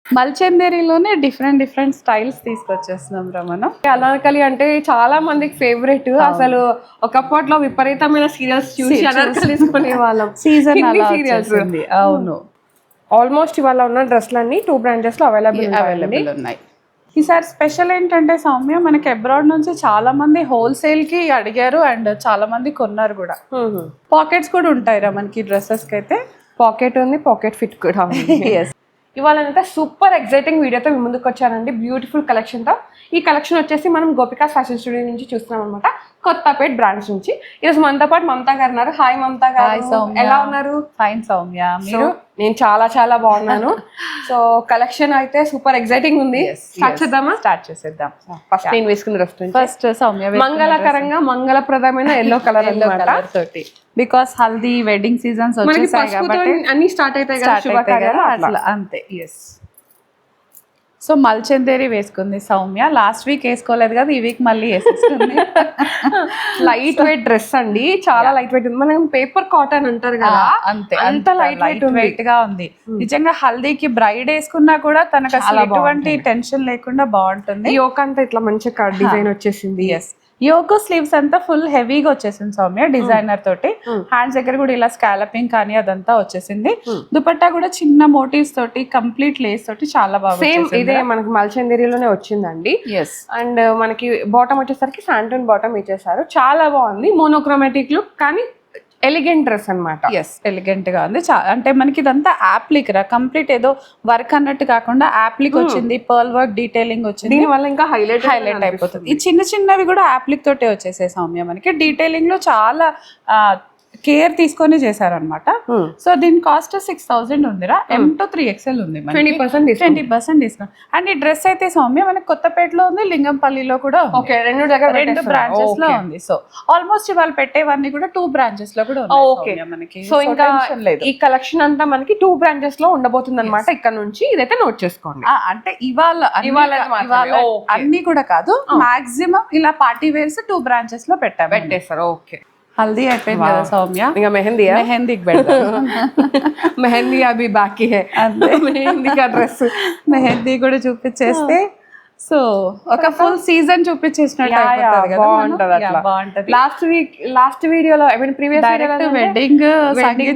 మల్చందేరిలోనే different styles తీసుకొచ్చేస్తున్నాం రా మనం. అనార్కలి అంటే చాలా మందికి ఫేవరెట్. అసలు ఒకప్పట్లో విపరీతమైన సీరియల్స్ చూసి అనార్కలిస్ కొనే వాళ్ళం. Season serials. అవును, ఆల్మోస్ట్ ఇవాళ ఉన్న డ్రెస్లన్నీ 2 branches లో అవైలబుల్ ఉన్నాయి. ఈసారి స్పెషల్ ఏంటంటే సౌమ్య, మనకి అబ్రాడ్ నుంచి చాలా మంది హోల్సేల్ కి అడిగారు అండ్ చాలా మంది కొన్నారు కూడా. పాకెట్స్ కూడా ఉంటాయి రా మనకి డ్రెస్సెస్ కి అయితే. పాకెట్ ఉంది, పాకెట్ ఫిట్ కూడా ఉంది. ఇవాళ అయితే సూపర్ ఎక్సైటింగ్ వీడియోతో మీ ముందుకు వచ్చానండి, బ్యూటిఫుల్ కలెక్షన్తో. ఈ కలెక్షన్ వచ్చేసి మనం గోపికా ఫ్యాషన్ స్టూడియో నుంచి చూస్తున్నాం అనమాట, కొత్తపేట్ బ్రాంచ్ నుంచి. ఈరోజు మనతో పాటు మమతా గారు ఉన్నారు. హాయ్ మమతా గారు, ఎలా ఉన్నారు? ఫైన్ సౌమ్య, మీరు? నేను చాలా బాగున్నాను. సో కలెక్షన్ అయితే సూపర్ ఎక్సైటింగ్ ఉంది. స్టార్ట్ చేసేద్దాం. ఫస్ట్ నేను వేసుకున్న డ్రెస్ ఫస్ట్ సౌమ్య మంగళకరంగా మంగళప్రదమైన ఎల్లో కలర్ తోటి, బికాస్ హల్దీ వెడ్డింగ్ సీజన్స్ వచ్చేసాయి కాబట్టి అన్ని స్టార్ట్ అవుతాయి కదా శుభకార్యాలు అట్లా. అంతే. ఎస్. సో మల్చందేరి వేసుకుంది సౌమ్య. లాస్ట్ వీక్ వేసుకోలేదు కదా, ఈ వీక్ మళ్ళీ వేసేసుకుంది. లైట్ వెయిట్ డ్రెస్ అండి, చాలా లైట్ వెయిట్ ఉంది. మనం పేపర్ కాటన్ అంటారు కదా, అంతే అంత లైట్ వెయిట్ గా ఉంది. నిజంగా హల్దీకి బ్రైడ్ వేసుకున్నా కూడా తనకు అసలు ఎటువంటి టెన్షన్ లేకుండా బాగుంటుంది. ఈ యోక్ అంతా ఇట్లా మంచిగా డిజైన్ వచ్చేసింది. ఎస్, యోగో స్లీవ్స్ అంతా ఫుల్ హెవీగా వచ్చేసింది సౌమ్య, డిజైనర్ తోటి. హ్యాండ్స్ దగ్గర కూడా ఇలా స్కాలపింగ్ కానీ అదంతా వచ్చేసింది. దుపట్టా కూడా చిన్న మోటివ్స్ తోటి, కంప్లీట్ లేస్ తోటి చాలా బాగా. సేమ్ ఇదే మనకి మల్చందేరిలోనే వచ్చిందండి. ఎస్. అండ్ మనకి బాటమ్ వచ్చేసరికి శాంటూన్ బాటమ్ ఇచ్చేసారు, చాలా బాగుంది. మోనోక్రోమాటిక్ లుక్ కానీ ఎలిగెంట్ డ్రెస్ అనమాట. ఎస్, ఎలిగెంట్ గా ఉంది. అంటే మనకి ఇదంతా యాప్లిక్ రా, కంప్లీట్ ఏదో వర్క్ అన్నట్టు కాకుండా యాప్లిక్ వచ్చింది, పర్ల్ వర్క్ డీటెయిలింగ్ వచ్చింది. దీని వల్ల ఇంకా హైలైట్ అయిపోతుంది. ఈ చిన్నవి కూడా యాప్లిక్ తోటే వచ్చేసే సౌమ్య. మనకి డీటెయిలింగ్ లో చాలా కేర్ తీసుకొని చేశారనమాట. సో దీని కాస్ట్ 6000 ఉందిరా. M to 3XL ఉంది, 20% డిస్కౌంట్. అండ్ ఈ డ్రెస్ అయితే సౌమ్య మనకి కొత్తపేటలో ఉంది, లింగంపల్లిలో కూడా రెండు బ్రాంచెస్ లో ఉంది. సో ఆల్మోస్ట్ ఇవాళ పెట్టేవన్నీ కూడా 2 branches లో కూడా ఉన్నాయి మనకి. సో ఇంకా ఈ కలెక్షన్ అంతా మనకి 2 branches లో ఉండబోతుంది అనమాట. ఇక్కడ నుంచి ఇదైతే నోట్ చేసుకోండి. అంటే ఇవాళ అన్ని కూడా కాదు, మాక్సిమం ఇలా పార్టీ వేర్స్ 2 branches లో పెట్టేస్తారు. ఓకే, హల్దీ అయిపోయింది కదా సౌమ్య, ఇంకా మెహందీకి పెడతాం. మెహందీ అవి బాకీ హై, మెహందీ కా డ్రెస్, మెహందీ కూడా చూపించేస్తే సో ఒక ఫుల్ సీజన్ చూపించేసినట్టు బాగుంటది. లాస్ట్ వీడియోలో ప్రీవియస్ వెడ్డింగ్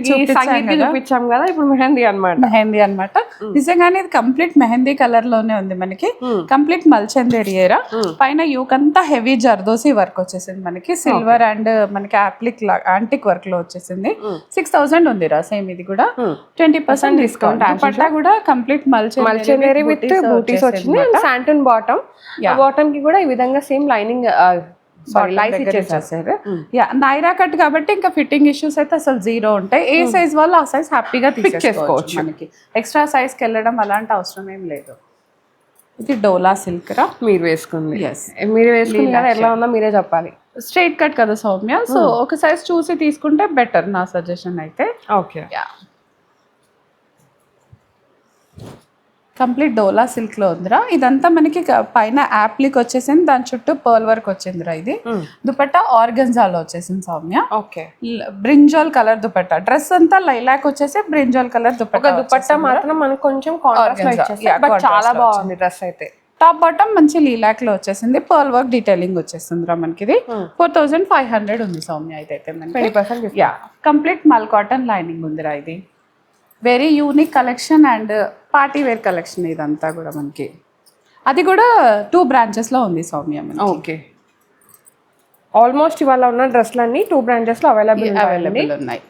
చూపించాం కదా, ఇప్పుడు మెహందీ అన్నమాట. నిజంగానే ఇది కంప్లీట్ మెహందీ కలర్ లోనే ఉంది మనకి. కంప్లీట్ మల్చందేరి ఏరా. పైన యూక్ అంతా హెవీ జర్దోసి వర్క్ వచ్చేసింది మనకి, సిల్వర్ అండ్ మనకి యాంటిక్ వర్క్ లో వచ్చేసింది. 6000 ఉంది రా. సేమ్ ఇది కూడా 20% డిస్కౌంట్. పట్టా కూడా కంప్లీట్ మల్చందేరి విత్ బూటీస్ వచ్చింది. శాంటూన్ బాటమ్ కి కూడా ఈ విధంగా సేమ్ లైనింగ్ నైరా కట్ కాబట్టి ఇంకా ఫిట్టింగ్ ఇష్యూస్ అయితే అసలు 0 ఉంటాయి. ఏ సైజ్ వాళ్ళు ఆ సైజ్ హ్యాపీగా తీసేసుకోవచ్చు. మనకి ఎక్స్ట్రా సైజ్ కి వెళ్ళడం అలాంటి అవసరం ఏం లేదు. ఇది డోలా సిల్క్ రా. మీరు వేసుకుంది, మీరు వేసుకుంది కదా, ఎలా ఉందో మీరే చెప్పాలి. స్ట్రైట్ కట్ కదా సౌమ్య, సో ఒక సైజ్ చూసి తీసుకుంటే బెటర్ నా సజెషన్ అయితే. ఓకే, కంప్లీట్ డోలా సిల్క్ లో ఉందిరా. ఇదంతా మనకి పైన యాప్లిక్ వచ్చేసింది, దాని చుట్టూ పర్ల్ వర్క్ వచ్చిందిరా. ఇది దుపట్టా ఆర్గన్జాలో వచ్చేసింది Soumya. Okay, brinjal colour dupatta. Dress అంతా లైలాక్ వచ్చేసి బ్రింజాల్ కలర్ దుపట్టా మాత్రం మనకు కొంచెం చాలా బాగుంది డ్రెస్ అయితే. టాప్ బాటమ్ మంచి లీలాక్ లో వచ్చేసింది, పర్ల్ వర్క్ డీటెయిలింగ్ వచ్చేసింది రా మనకి. ఇది 4500 ఉంది సౌమ్య. అయితే మనకి కంప్లీట్ మల్ కాటన్ లైనింగ్ ఉందిరా. ఇది very unique collection and party wear collection ఇదంతా కూడా మనకి. అది కూడా 2 branches లో ఉంది సౌమ్య. ఓకే, ఆల్మోస్ట్ ఇవాళ ఉన్న డ్రెస్లన్నీ 2 branches లో అవైలబుల్ ఉన్నాయి.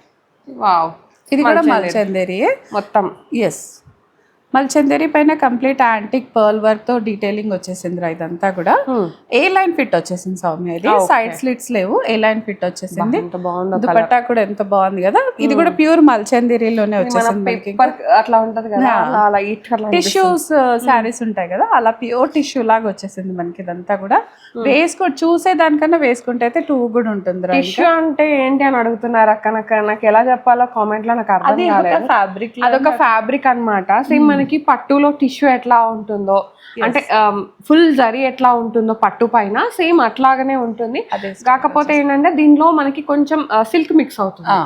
వావ్, ఇది కూడా మల్చందేరి మొత్తం. ఎస్, మల్చందేరి పైన కంప్లీట్ యాంటిక్ పర్ల్ వర్క్ తో డీటెయిలింగ్ వచ్చేసింది రా. ఇదంతా కూడా ఏ లైన్ ఫిట్ వచ్చేసింది సౌమ్య. ఇది సైడ్ స్లిట్స్ లేవు, ఏ లైన్ ఫిట్ వచ్చేసింది. దుపట్టా కూడా ఎంత బాగుంది కదా. ఇది కూడా ప్యూర్ మల్చందేరిలోనే వచ్చేసింది. అట్లా ఉంటది కదా, టిష్యూస్ శారీస్ ఉంటాయి కదా, అలా ప్యూర్ టిష్యూ లాగా వచ్చేసింది మనకి. ఇదంతా కూడా చూసే దానికన్నా వేసుకుంటే అయితే 2 కూడా ఉంటుంది. టిష్యూ అంటే ఏంటి అని అడుగుతున్నారు అక్క. నాకు ఎలా చెప్పాలో కామెంట్ లో నాకు అర్థం కాలేదు. ఫ్యాబ్రిక్, అదొక ఫ్యాబ్రిక్ అనమాట. సేమ్ మనకి పట్టులో టిష్యూ ఎట్లా ఉంటుందో, అంటే ఫుల్ జరీ ఎట్లా ఉంటుందో పట్టు పైన, సేమ్ అట్లాగనే ఉంటుంది. కాకపోతే ఏంటంటే దీనిలో మనకి కొంచెం సిల్క్ మిక్స్ అవుతుంది.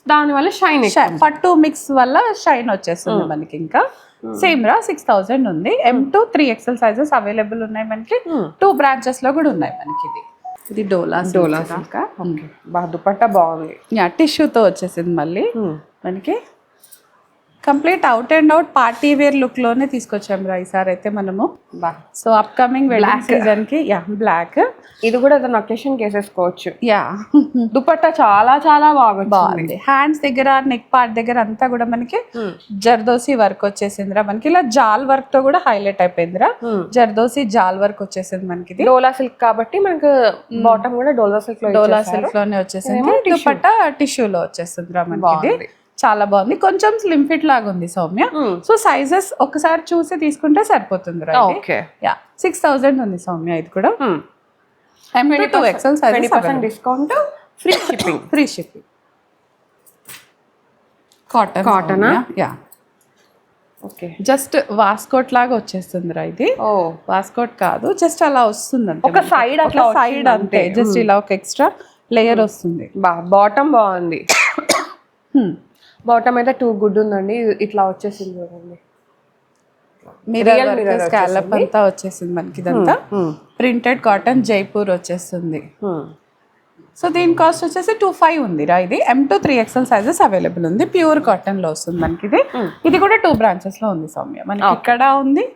దానివల్ల షైన్ పట్టు మిక్స్ వల్ల షైన్ వచ్చేస్తుంది మనకి. ఇంకా సేమ్ రా 6000 ఉంది. M2 3XL సైజెస్ అవైలబుల్ ఉన్నాయి మనకి. 2 బ్రాంచెస్ లో కూడా ఉన్నాయి మనకి. ఇది డోలా సిల్క్. దుపట్టా బాగుంది. టిష్యూతో వచ్చేసింది మళ్ళీ మనకి. Complete out and out party wear look లోనే తీసుకొచ్చాం రా ఈసారి అయితే మనము. సో అప్కమింగ్ వెడ్డింగ్ సీజన్ కి బ్లాక్. ఇది కూడా ఏదైనా ఒకేషన్ వేసేసుకోవచ్చు. యా దుపట్టా చాలా చాలా బాగుంది. హ్యాండ్స్ దగ్గర నెక్ పార్ట్ దగ్గర అంతా కూడా మనకి జర్దోసి వర్క్ వచ్చేసిందిరా మనకి. ఇలా జాల్ వర్క్ తో కూడా హైలైట్ అయిపోయిందిరా. జర్దోసి జాల్ వర్క్ వచ్చేసింది మనకి. డోలా సిల్క్ కాబట్టి మనకు బాటమ్ కూడా డోలా సిల్క్ లోనే వచ్చేసింది. దుపట్టా టిష్యూలో వచ్చేసిందిరా మనకి. చాలా బాగుంది. కొంచెం స్లిమ్ ఫిట్ లాగా ఉంది సౌమ్య. సో సైజెస్ ఒకసారి చూసి తీసుకుంటే సరిపోతుంది. యా 6000 ఉంది సౌమ్య. ఇది కూడా M2XL size discount, free shipping. Cotton yeah. Okay, just waistcoat లాగా వచ్చేస్తుంది రా ఇది. వాస్కోట్ కాదు, జస్ట్ అలా వస్తుంది అంతే. ఒక సైడ్ అట్లా సైడ్ అంతే. జస్ట్ ఇలా ఒక ఎక్స్ట్రా లేయర్ వస్తుంది. బాటమ్ బాగుంది. బాటమ్ అయితే 2 గుడ్ ఉందండి. ఇట్లా వచ్చేసింది చూడండి. స్కాలప్ అంతా వచ్చేసింది మనకి. ఇదంతా ప్రింటెడ్ కాటన్ జైపూర్ వచ్చేస్తుంది. సో దీని కాస్ట్ వచ్చేసి 25 ఉంది రా. ఇది M2 3XL సైజెస్ అవైలబుల్ ఉంది. ప్యూర్ కాటన్ లో వస్తుంది మనకి. ఇది కూడా 2 బ్రాంచెస్ లో ఉంది సౌమ్య మనకి. ఇక్కడ ఉంది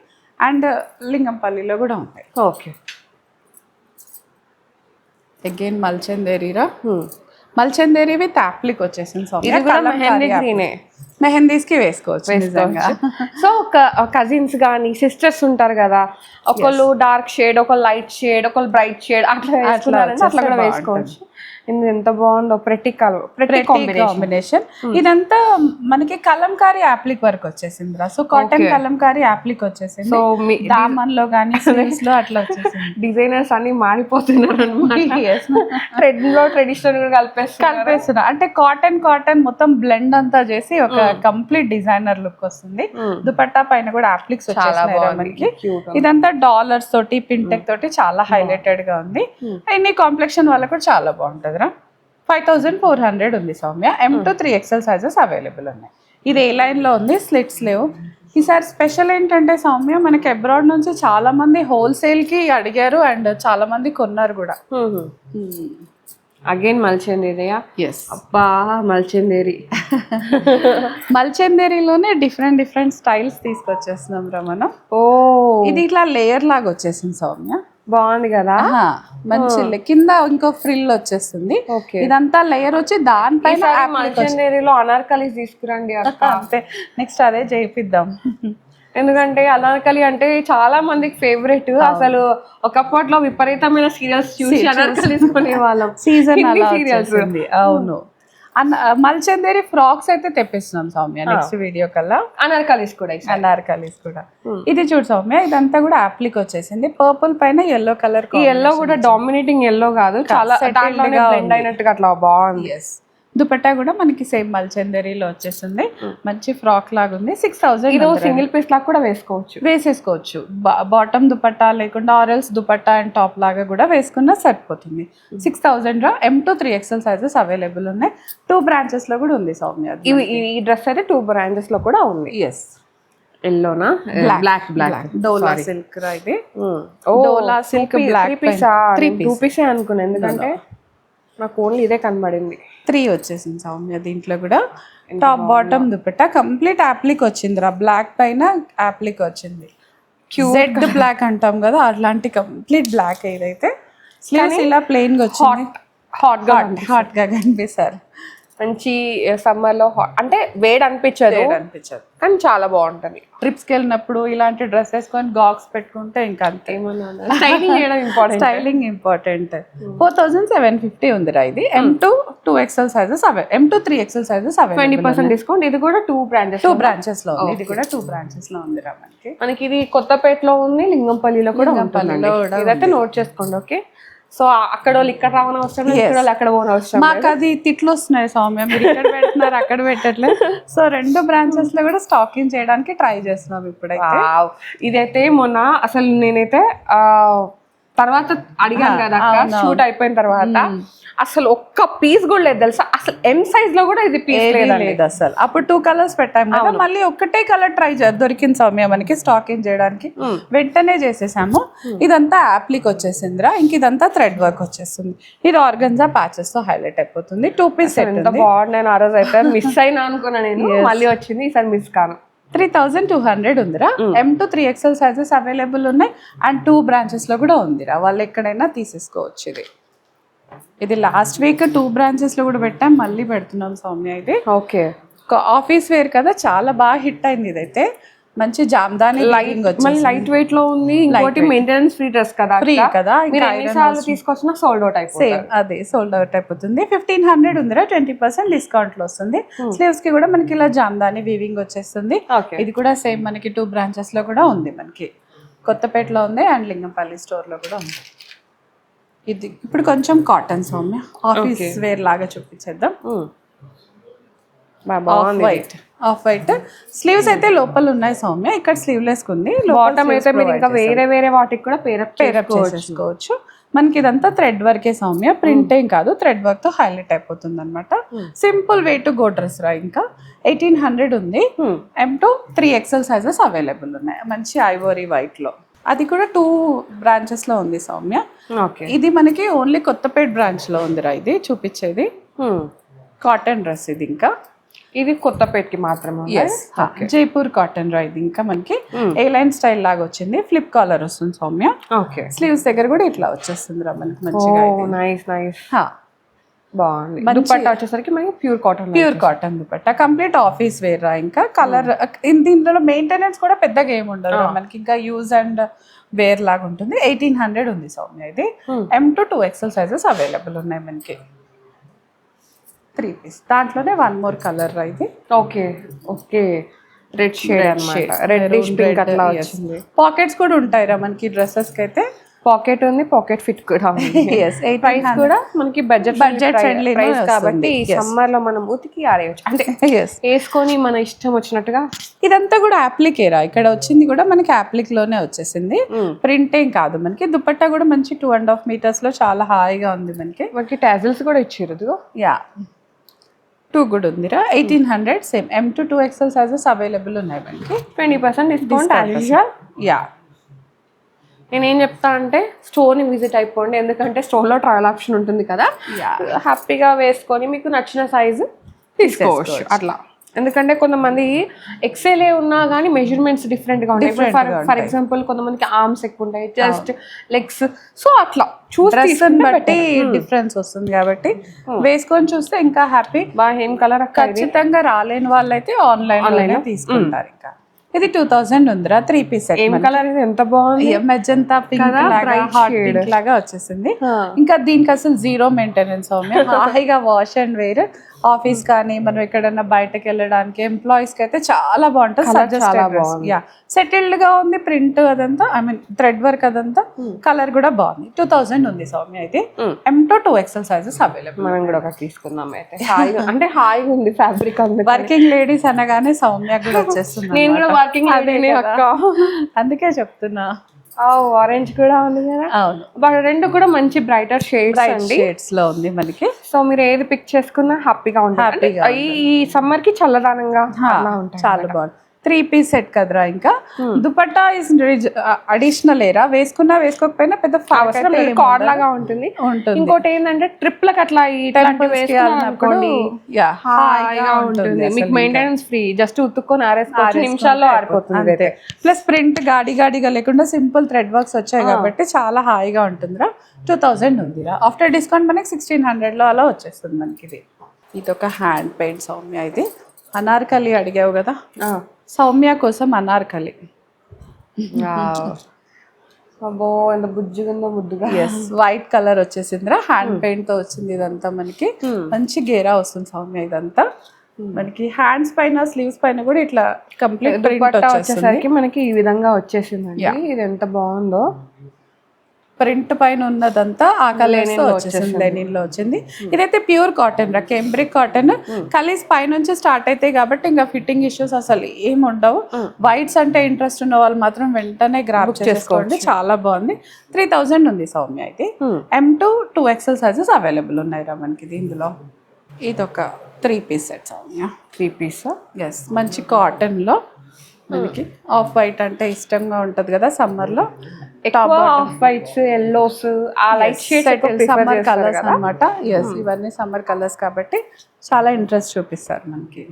అండ్ లింగంపల్లిలో కూడా ఉంది. ఓకే, అగైన్ మల్చందేరీరా. మల్చందేరి విత్ యాప్లిక్ వచ్చేసింది సౌమ్య. మెహందీస్ కి వేసుకోవచ్చు. సో కజిన్స్ కానీ సిస్టర్స్ ఉంటారు కదా, ఒకళ్ళు డార్క్ షేడ్, ఒకళ్ళు లైట్ షేడ్, ఒకళ్ళు బ్రైట్ షేడ్ అట్లా కూడా వేసుకోవచ్చు. ఎంత బాగుందో. ప్రతి కాంబినేషన్. ఇదంతా మనకి కలంకారీ యాప్లిక్ వర్క్ వచ్చేసింది రా. సో కాటన్ కలంకారీ యాప్లిక్ వచ్చేసింది. సో దామన్ లో కానీ స్లీవ్స్ లో అట్లా వచ్చేసింది. డిజైనర్స్ అన్ని మారిపోతున్నారు అన్నమాట. ట్రెండ్ లో ట్రెడిషనల్ గా కలిపేస్తున్నారు. అంటే కాటన్ మొత్తం బ్లెండ్ అంతా చేసి ఒక కంప్లీట్ డిజైనర్ లుక్ వస్తుంది. దుపట్టా పైన కూడా యాప్లిక్స్ వచ్చేసినాయి మనకి. ఇదంతా డాలర్స్ తోటి పింటెక్ తోటి చాలా హైలైటెడ్ గా ఉంది. ఇన్ని కాంప్లెక్షన్ వల్ల కూడా చాలా బాగుంటది. 5400 ఉంది Soumya. M2 3XL sizes available ఉన్నాయి. ఇది ఏ లైన్ లో ఉంది, స్లిట్స్ లేవు. ఈసారి స్పెషల్ ఏంటంటే సౌమ్య మనకి అబ్రాడ్ నుంచి చాలా మంది హోల్సేల్ కి అడిగారు అండ్ చాలా మంది కొన్నారు కూడా. అగైన్ మల్చందేరియా. ఎస్ అబ్బా మల్చందేరి. మల్చందేరిలోనే డిఫరెంట్ స్టైల్స్ తీసుకొచ్చేస్తున్నాం రా మనం. ఇది ఇట్లా లేయర్ లాగా వచ్చేసింది సౌమ్య. బాగుంది కదా. మంచి కింద ఇంకో ఫ్రిల్ వచ్చేస్తుంది. ఇదంతా లేయర్ వచ్చి దానిపైన మల్చందేరిలో అనార్కలీస్ తీసుకురండి. అంతే, నెక్స్ట్ అదే చేయిద్దాం. ఎందుకంటే అనార్కలి అంటే చాలా మందికి ఫేవరెట్. అసలు ఒకప్పట్లో విపరీతమైన సీరియల్స్ చూసి అనార్కలీస్ కొనేవాళ్ళం. Season serials. అవును. మల్చందేరి ఫ్రాక్స్ అయితే తెప్పిస్తున్నాం సౌమ్య నెక్స్ట్ వీడియో కల్లా. అనార్కలీస్ కూడా. ఇది చూడు సౌమ్య, ఇదంతా కూడా యాప్లిక్ వచ్చేసింది. పర్పుల్ పైన ఎల్లో కలర్. ఈ ఎల్లో కూడా డామినేటింగ్ ఎల్లో కాదు, చాలా బ్లెండ్ అయినట్టుగా అట్లా బాగుంది. దుపట్టా కూడా మనకి సేమ్ మల్చందేరిలో వచ్చేసింది. మంచి ఫ్రాక్ లాగా ఉంది. 6000. సింగిల్ పీస్ లాగా కూడా వేసేసుకోవచ్చు. బాటమ్ దుపట్టా లేకుండా ఆరెల్స్ దుపట్టా అండ్ టాప్ లాగా కూడా వేసుకున్నా సరిపోతుంది. 6000 రా. M2 3XL సైజెస్ అవైలబుల్ ఉన్నాయి. 2 బ్రాంచెస్ లో కూడా ఉంది సౌమ్య. ఈ డ్రెస్ అయితే 2 బ్రాంచెస్ లో కూడా ఉంది. ఎస్. ఎల్లోనా బ్లాక్ డోలా సిల్క్ రా. ఇది డోలా సిల్క్ బ్లాక్ 2 పీస్ అనుకున్నా, ఎందుకంటే నాకు ఓన్లీ ఇదే కనబడింది. 3 వచ్చేసింది సౌమ్య. దీంట్లో కూడా top bottom dupatta complete appliqué వచ్చింది రా. బ్లాక్ పైన యాప్లిక్ వచ్చింది. జెడ్ బ్లాక్ అంటాం కదా, అట్లాంటి కంప్లీట్ బ్లాక్. ఏదైతే స్లీవ్స్ ఇలా ప్లెయిన్ గా వచ్చింది. హాట్ గా కనిపిస్తారు. మంచి సమ్మర్ లో అంటే వేడి అనిపించదు కానీ చాలా బాగుంటది. ట్రిప్స్ కి వెళ్ళినప్పుడు ఇలాంటి డ్రెస్ వేసుకొని గాక్స్ పెట్టుకుంటే ఇంకా అంతే. Styling important. 4750 ఉంది రా. ఇది M2 2XL sizes M2 3XL sizes 20% discount. ఇది కూడా 2 బ్రాంచెస్ లో ఉంది. ఇది కూడా 2 బ్రాంచెస్ లో ఉంది రా మనకి. ఇది కొత్తపేటలో ఉంది, లింగంపల్లిలో కూడా ఉంటుంది. ఇదైతే నోట్ చేసుకోండి. ఓకే, సో అక్కడ వాళ్ళు ఇక్కడ రావని అవసరం లేదు, ఇక్కడ వాళ్ళు అక్కడ పోని అవసరం. మాకు అది తిట్లు వస్తున్నాయి సౌమ్య, మీరు ఇక్కడ పెడుతున్నారు అక్కడ పెట్టట్లేదు. సో 2 బ్రాంచెస్ లో కూడా స్టాకింగ్ చేయడానికి ట్రై చేస్తున్నాం ఇప్పుడైతే. ఇదైతే మొన్న అసలు నేనైతే తర్వాత అడిగాను కదా షూట్ అయిపోయిన తర్వాత అసలు ఒక్క పీస్ కూడా లేదు తెలుసా, అసలు ఎం సైజ్ లో కూడా ఇది పీస్ లేదు అసలు. అప్పుడు 2 కలర్స్ పెట్టాము కదా, మళ్ళీ ఒక్కటే కలర్ ట్రై దొరికింది సౌమ్య మనకి స్టాకింగ్ చేయడానికి, వెంటనే చేసేసాము. ఇదంతా యాప్లిక్ వచ్చేసిందిరా, ఇంక ఇదంతా థ్రెడ్ వర్క్ వచ్చేస్తుంది. ఇది ఆర్గన్జా ప్యాచెస్ తో హైలైట్ అయిపోతుంది. 2 పీస్ సెట్. ఎంత బాగుంది. నేను ఆ రోజు అయితే మిస్ అయినా అనుకున్నా, నేను మళ్ళీ వచ్చింది, ఈసారి మిస్ కాను. 3200 ఉందిరా. M to 3XL sizes available ఉన్నాయి అండ్ 2 బ్రాంచెస్ లో కూడా ఉందిరా, వాళ్ళు ఎక్కడైనా తీసేసుకోవచ్చు. ఇది లాస్ట్ వీక్ 2 బ్రాంచెస్ లో కూడా పెట్టాం, మళ్ళీ పెడుతున్నాం సౌమ్య. ఇది ఓకే ఆఫీస్ వేర్ కదా, చాలా బాగా హిట్ అయింది. ఇదైతే మంచి జామ్దాని లైట్ వెయిట్ లో ఉంది. ఇంకోటి మెయింటెనెన్స్ ఫ్రీ డ్రెస్ కదా, ఫ్రీ కదా, మీరు ఎన్నిసార్లు తీసుకొచ్చినా సోల్డ్ అవుట్ అయిపోతుంది. సేమ్ అదే సోల్డ్ అవుట్ అయిపోతుంది. 1500 ఉందిరా, 20% డిస్కౌంట్ లో వస్తుంది. స్లీవ్స్ కి కూడా మనకి ఇలా జామ్దాని వీవింగ్ వచ్చేస్తుంది. ఇది కూడా సేమ్ మనకి 2 బ్రాంచెస్ లో కూడా ఉంది, మనకి కొత్తపేటలో ఉంది అండ్ లింగంపల్లి స్టోర్ లో కూడా ఉంది. ఇది ఇప్పుడు కొంచెం కాటన్ సౌమ్య, ఆఫీస్ వేర్ లాగా చూపించేద్దాం. ఆఫ్ వైట్ స్లీవ్స్ అయితే లోపల ఉన్నాయి సౌమ్య, ఇక్కడ స్లీవ్లెస్ ఉంది. బాటమ్ అయితే మీరు ఇంకా వేరే వేరే వాటికి కూడా పేరప్ చేసుకోవచ్చు. మనకి ఇదంతా థ్రెడ్ వర్కే సౌమ్య, ప్రింట్ ఏం కాదు, థ్రెడ్ వర్క్ తో హైలైట్ అయిపోతుంది అనమాట. Simple way to go dress రా. ఇంకా 1800 ఉంది. M to 3XL sizes available ఉన్నాయి, మంచి ఐవరీ వైట్ లో. అది కూడా 2 బ్రాంచెస్ లో ఉంది సౌమ్య. ఇది మనకి ఓన్లీ కొత్తపేట బ్రాంచ్ లో ఉందిరా, ఇది చూపించేది. కాటన్ డ్రెస్ ఇది, ఇంకా ఇది కొత్తపేటకి మాత్రమే. జైపూర్ కాటన్ రా ఇది. ఇంకా మనకి ఏ లైన్ స్టైల్ లాగా వచ్చింది, ఫ్లిప్ కాలర్ వస్తుంది సౌమ్య. స్లీవ్స్ దగ్గర కూడా ఇట్లా వచ్చేస్తుంది రా మనకి మంచిగా. బాగుంది. దుపట్టా వచ్చేసరికి మనకి pure cotton dupatta, complete office wear రా. ఇంకా కలర్ దీంట్లో మెయింటెనెన్స్ కూడా పెద్దగా ఏమి ఉండదు మనకి, ఇంకా యూజ్ అండ్ వేర్ లాగా ఉంటుంది. 1800 ఉంది సౌమ్య. ఇది M to 2XL sizes available ఉన్నాయి మనకి. 3 పీస్, దాంట్లోనే 1 మోర్ కలర్ రా ఇది. ఓకే రెడ్ షేడ్ అన్నమాట, రెడ్డిష్ పింక్ అట్లా వచ్చింది. పాకెట్స్ కూడా ఉంటాయి రా మనకి డ్రెస్సెస్ కి అయితే. పాకెట్ ఉంది, పాకెట్ ఫిట్ కూడా ఉంది. ప్రైస్ కూడా మనకి బడ్జెట్ ఫ్రెండ్లీ ప్రైస్ కాబట్టి సమ్మర్ లో మనం ఉతికి ఆరేయచ్చు, అంటే వేసుకొని మన ఇష్టం వచ్చినట్టుగా. ఇదంతా కూడా అప్లికేరా, ఇక్కడ వచ్చింది కూడా మనకి అప్లిక్ లోనే వచ్చేసింది, ప్రింట్ ఏం కాదు మనకి. దుపట్టా కూడా మంచి 2.5 meters లో చాలా హాయిగా ఉంది మనకి. మనకి టాజిల్స్ కూడా ఇచ్చారు. 2 కూడా ఉందిరా. 1800 same. M to 2XL sizes available ఉన్నాయి మనకి. 20% డిస్కౌంట్. నేనేం చెప్తా అంటే స్టోర్ని విజిట్ అయిపోండి, ఎందుకంటే స్టోర్లో ట్రయల్ ఆప్షన్ ఉంటుంది కదా, హ్యాపీగా వేసుకొని మీకు నచ్చిన సైజు తీసుకోవచ్చు అట్లా. ఎందుకంటే కొంతమంది ఎక్సెల్ ఉన్నా కానీ మెజర్మెంట్స్ డిఫరెంట్గా ఉంటాయి. ఫర్ ఎగ్జాంపుల్ కొంతమందికి ఆర్మ్స్ ఎక్కువ ఉంటాయి, జస్ట్ లెగ్స్, సో అట్లా చూసి బట్టి డిఫరెన్స్ వస్తుంది కాబట్టి వేసుకొని చూస్తే ఇంకా హ్యాపీ. ఏం కలర్ ఖచ్చితంగా రాలేని వాళ్ళైతే ఆన్లైన్ తీసుకుంటారు. ఇంకా ఇది 2000 ఉందిరా. 3 పీస్ సెట్. ఏం కలర్ ఇది, ఎంత బాగుంది. మెజంతా పింక్ లాగా, హాట్ పింక్ లాగా వచ్చేసింది. ఇంకా దీనికి అసలు 0 మెయింటెనెన్స్ సౌమ్య, హాయిగా వాష్ అండ్ వేర్. ఆఫీస్ కానీ మనం ఎక్కడన్నా బయటకు వెళ్ళడానికి ఎంప్లాయీస్ కి అయితే చాలా బాగుంటుంది. సెటిల్డ్ గా ఉంది, ప్రింట్ అదంతా, ఐ మీన్ థ్రెడ్ వర్క్ అదంతా. కలర్ కూడా బాగుంది. 2000 ఉంది సౌమ్య. ఇది M to 2XL sizes available. మనం కూడా ఒకటి తీసుకుందాం అయితే. అంటే హాయిగా ఉంది ఫ్యాబ్రిక్. వర్కింగ్ లేడీస్ అనగానే సౌమ్య కూడా వచ్చేస్తుంది. నేను కూడా వర్కింగ్ లేడీనే అక్క, అందుకే చెప్తున్నా. ఆరెంజ్ కూడా ఉంది కదా. అవును, రెండు కూడా మంచి బ్రైటర్ షేడ్స్ లో ఉంది మనకి. సో మీరు ఏది పిక్ చేసుకున్నా హ్యాపీగా ఉంటుంది. ఈ సమ్మర్ కి చల్లదనంగా చాలా బాగుంది. 3 పీస్ సెట్ కదరా. ఇంకా దుపట్టా ఇస్ అడిషనల్ ఏరా, వేసుకున్నా వేసుకోకపోయినా పెద్ద కార్డ్ లాగా ఉంటుంది. ఇంకోటి ఏంటంటే ట్రిప్ లకు అట్లా హాయిగా ఉంటుంది. మీకు మెయింటెనెన్స్ ఫ్రీ, జస్ట్ ఉతుక్కొని ఆరేసుకోవచ్చు, నిమిషాల్లో ఆరిపోతుంది. ప్లస్ ప్రింట్ గాడిగా లేకుండా సింపుల్ థ్రెడ్ వర్క్స్ వచ్చాయి కాబట్టి చాలా హాయిగా ఉంటుందిరా. 2000 ఉందిరా. ఆఫ్టర్ డిస్కౌంట్ మనకి 1600 లో అలా వచ్చేస్తుంది మనకి. ఇది ఒక హ్యాండ్ పెయింట్ సౌమ్య. ఇది అనార్కలి అడిగావు కదా, సౌమ్య కోసం అనార్కలి. అబ్బో ఎంత బుజ్జిగా ముద్దుగా. వైట్ కలర్ వచ్చేసిందిరా, హ్యాండ్ పెయింట్ తో వచ్చింది. ఇదంతా మనకి మంచి గేరా వస్తుంది సౌమ్య. ఇదంతా మనకి హ్యాండ్స్ పైన, స్లీవ్స్ పైన కూడా ఇట్లా కంప్లీట్ ప్రింట్ వచ్చేసరికి మనకి ఈ విధంగా వచ్చేసిందండి. ఇది ఎంత బాగుందో. ప్రింట్ పైన ఉన్నదంతా ఆ కలర్స్ వచ్చేసింది, లెనిన్ లో వచ్చింది. ఇదైతే ప్యూర్ కాటన్ రా, కేంబ్రిక్ కాటన్. కలీస్ పై నుంచి స్టార్ట్ అవుతాయి కాబట్టి ఇంకా ఫిట్టింగ్ ఇష్యూస్ అసలు ఏం ఉండవు. వైట్స్ అంటే ఇంట్రెస్ట్ ఉన్న వాళ్ళు మాత్రం వెంటనే గ్రాబ్ చేసుకోండి, చాలా బాగుంది. 3000 ఉంది సౌమ్య. అయితే M2 2XL సైజెస్ అవైలబుల్ ఉన్నాయి రా మనకి ఇందులో. ఇది ఒక 3 piece set Soumya. 3 piece. Yes, మంచి కాటన్ లో మనకి ఆఫ్ వైట్ అంటే ఇష్టంగా ఉంటది కదా సమ్మర్ లో. ఆఫ్ వైట్స్, ఎల్లోస్, ఆ లైట్ షేడ్స్ సమ్మర్ కలర్స్ అన్నమాట. ఎస్, ఇవన్నీ సమ్మర్ కలర్స్ కాబట్టి చాలా ఇంట్రెస్ట్ చూపిస్తారు మనకి.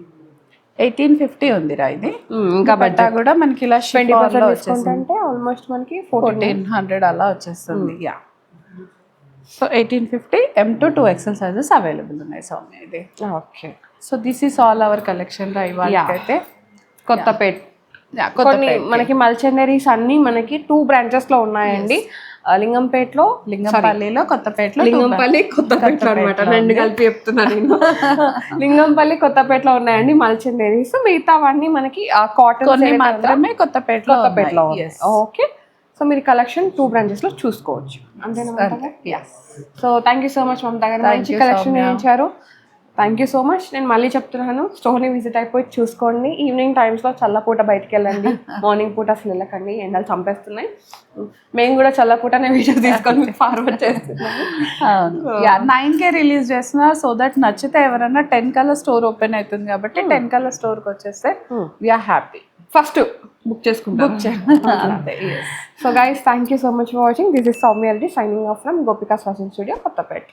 1850 ఉంది రా ఇది. ఇంకా బట్ట కూడా మనకి ఇలా 20% డిస్కౌంట్ అంటే ఆల్మోస్ట్ మనకి 1400 అలా వచ్చేస్తుంది. Yeah, so 1850 M2 2XL sizes available ఉన్నాయి సౌమ్య ఇది. Okay, so this is all our collection రా ఇవాళకైతే. కొత్తపేట్ కొన్ని మనకి మల్చనరీస్ అన్ని మనకి 2 బ్రాంచెస్ లో ఉన్నాయండి. లింగంపేటలో, లింగంపల్లిలో, కొత్తపేటలో. లింగంపల్లి కొత్తపేటలో అనమాట, రెండు కలిపి చెప్తున్నాను నేను. లింగంపల్లి కొత్తపేటలో ఉన్నాయండి మల్చనరీస్. మిగతావన్నీ మనకి కాటన్ కొన్ని మాత్రమే కొత్తపేటలో. ఓకే, సో మీరు కలెక్షన్ 2 బ్రాంచెస్ లో చూసుకోవచ్చు, అంతేనా? So thank you so much Mamata గారు, మంచి కలెక్షన్ ఇచ్చారు. Thank you so much. నేను మళ్ళీ చెప్తున్నాను, స్టోర్ని విజిట్ అయిపోయి చూసుకోండి. ఈవినింగ్ టైమ్స్లో చల్లపూట బయటికి వెళ్ళండి, మార్నింగ్ పూట అసలు వెళ్ళకండి, ఎండలు చంపేస్తున్నాయి. మేము కూడా చల్లపూటనే వీడియో తీసుకొని మీకు ఫార్వర్డ్ చేస్తున్నాము. 9K రిలీజ్ చేస్తున్నా, సో దట్ నచ్చితే ఎవరైనా 10 కల్లా స్టోర్ ఓపెన్ అవుతుంది కాబట్టి 10 కల్లా స్టోర్కి వచ్చేస్తే వీఆర్ హ్యాపీ. ఫస్ట్ బుక్ చేసుకుంటాం. So guys, thank you so much for watching. This is Soumya Reddy signing off from Gopika's Fashion Studio, Kothapeta.